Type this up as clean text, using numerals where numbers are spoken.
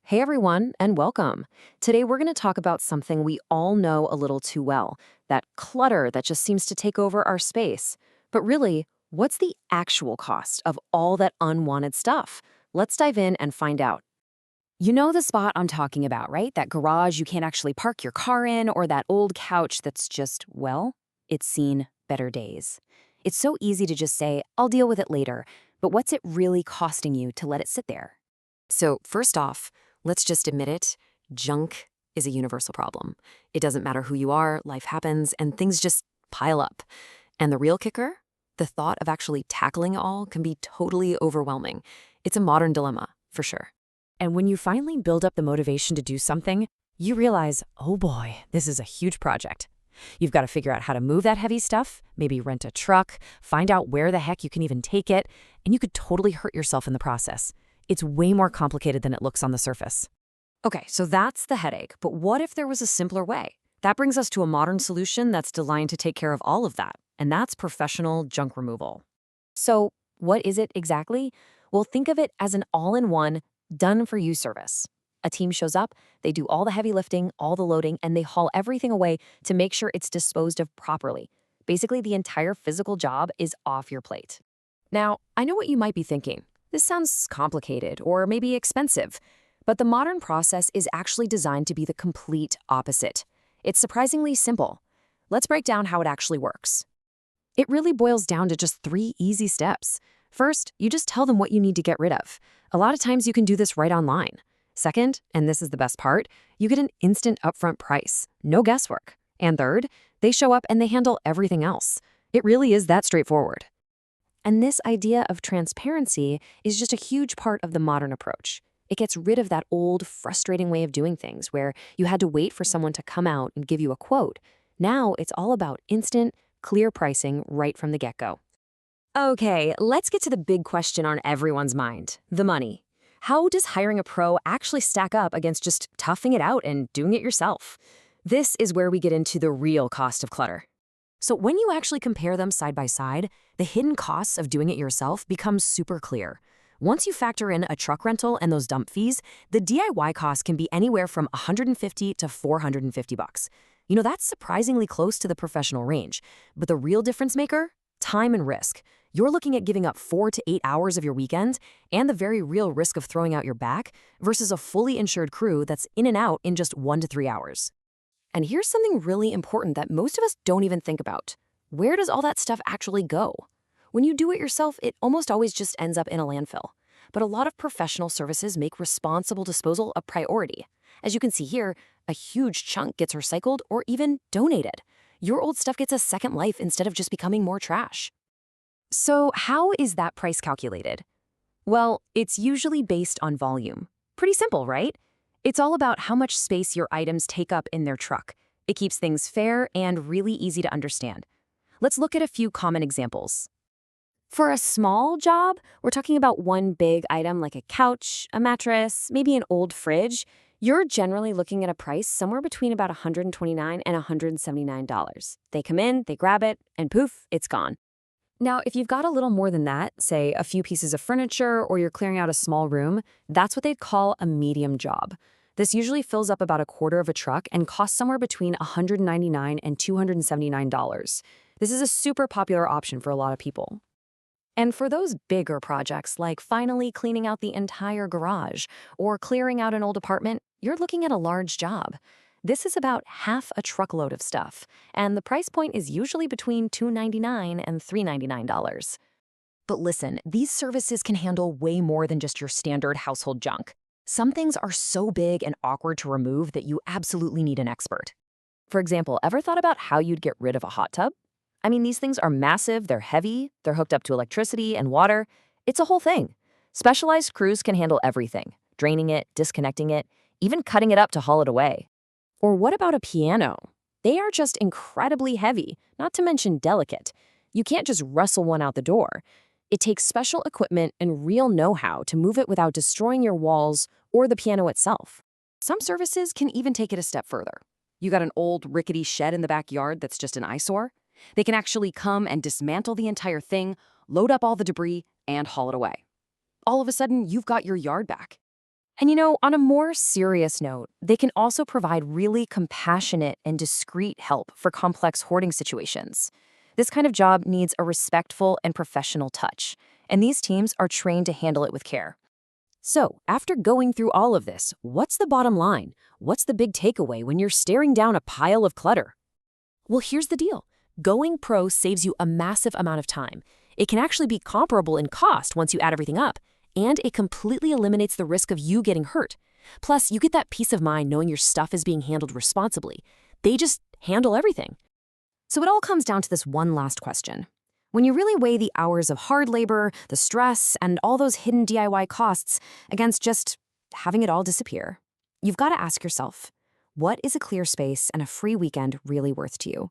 Hey everyone, and welcome. Today we're going to talk about something we all know a little too well, that clutter that just seems to take over our space. But really, what's the actual cost of all that unwanted stuff? Let's dive in and find out. You know the spot I'm talking about, right? That garage you can't actually park your car in, or that old couch that's just, well, it's seen better days. It's so easy to just say, I'll deal with it later, but what's it really costing you to let it sit there? So, first off, let's just admit it, junk is a universal problem. It doesn't matter who you are, life happens, and things just pile up. And the real kicker? The thought of actually tackling it all can be totally overwhelming. It's a modern dilemma, for sure. And when you finally build up the motivation to do something, you realize, oh boy, this is a huge project. You've got to figure out how to move that heavy stuff, maybe rent a truck, find out where the heck you can even take it, and you could totally hurt yourself in the process. It's way more complicated than it looks on the surface. Okay, so that's the headache, but what if there was a simpler way? That brings us to a modern solution that's designed to take care of all of that, and that's professional junk removal. So, what is it exactly? Well, think of it as an all-in-one, done-for-you service. A team shows up, they do all the heavy lifting, all the loading, and they haul everything away to make sure it's disposed of properly. Basically, the entire physical job is off your plate. Now, I know what you might be thinking. This sounds complicated or maybe expensive, but the modern process is actually designed to be the complete opposite. It's surprisingly simple. Let's break down how it actually works. It really boils down to just 3 easy steps. First, you just tell them what you need to get rid of. A lot of times you can do this right online. Second, and this is the best part, you get an instant upfront price, no guesswork. And third, they show up and they handle everything else. It really is that straightforward. And this idea of transparency is just a huge part of the modern approach. It gets rid of that old, frustrating way of doing things where you had to wait for someone to come out and give you a quote. Now it's all about instant, clear pricing right from the get-go. Okay, let's get to the big question on everyone's mind, the money. How does hiring a pro actually stack up against just toughing it out and doing it yourself? This is where we get into the real cost of clutter. So when you actually compare them side by side, the hidden costs of doing it yourself become super clear. Once you factor in a truck rental and those dump fees, the DIY cost can be anywhere from $150 to $450. That's surprisingly close to the professional range. But the real difference maker? Time and risk. You're looking at giving up 4 to 8 hours of your weekend and the very real risk of throwing out your back versus a fully insured crew that's in and out in just 1 to 3 hours. And here's something really important that most of us don't even think about. Where does all that stuff actually go? When you do it yourself, it almost always just ends up in a landfill. But a lot of professional services make responsible disposal a priority. As you can see here, a huge chunk gets recycled or even donated. Your old stuff gets a second life instead of just becoming more trash. So how is that price calculated? Well, it's usually based on volume. Pretty simple, right? It's all about how much space your items take up in their truck. It keeps things fair and really easy to understand. Let's look at a few common examples. For a small job, we're talking about one big item like a couch, a mattress, maybe an old fridge. You're generally looking at a price somewhere between about $129 and $179. They come in, they grab it, and poof, it's gone. Now, if you've got a little more than that, say a few pieces of furniture or you're clearing out a small room, that's what they'd call a medium job. This usually fills up about a quarter of a truck and costs somewhere between $199 and $279. This is a super popular option for a lot of people. And for those bigger projects, like finally cleaning out the entire garage or clearing out an old apartment, you're looking at a large job. This is about half a truckload of stuff, and the price point is usually between $299 and $399. But listen, these services can handle way more than just your standard household junk. Some things are so big and awkward to remove that you absolutely need an expert. For example, ever thought about how you'd get rid of a hot tub? I mean, these things are massive, they're heavy, they're hooked up to electricity and water. It's a whole thing. Specialized crews can handle everything, draining it, disconnecting it, even cutting it up to haul it away. Or what about a piano? They are just incredibly heavy, not to mention delicate. You can't just wrestle one out the door. It takes special equipment and real know-how to move it without destroying your walls or the piano itself. Some services can even take it a step further. You got an old rickety shed in the backyard that's just an eyesore? They can actually come and dismantle the entire thing, load up all the debris, and haul it away. All of a sudden, you've got your yard back. And on a more serious note, they can also provide really compassionate and discreet help for complex hoarding situations. This kind of job needs a respectful and professional touch, and these teams are trained to handle it with care. So, after going through all of this, what's the bottom line? What's the big takeaway when you're staring down a pile of clutter? Well, here's the deal. Going pro saves you a massive amount of time. It can actually be comparable in cost once you add everything up, and it completely eliminates the risk of you getting hurt. Plus, you get that peace of mind knowing your stuff is being handled responsibly. They just handle everything. So it all comes down to this one last question. When you really weigh the hours of hard labor, the stress, and all those hidden DIY costs against just having it all disappear, you've got to ask yourself, what is a clear space and a free weekend really worth to you?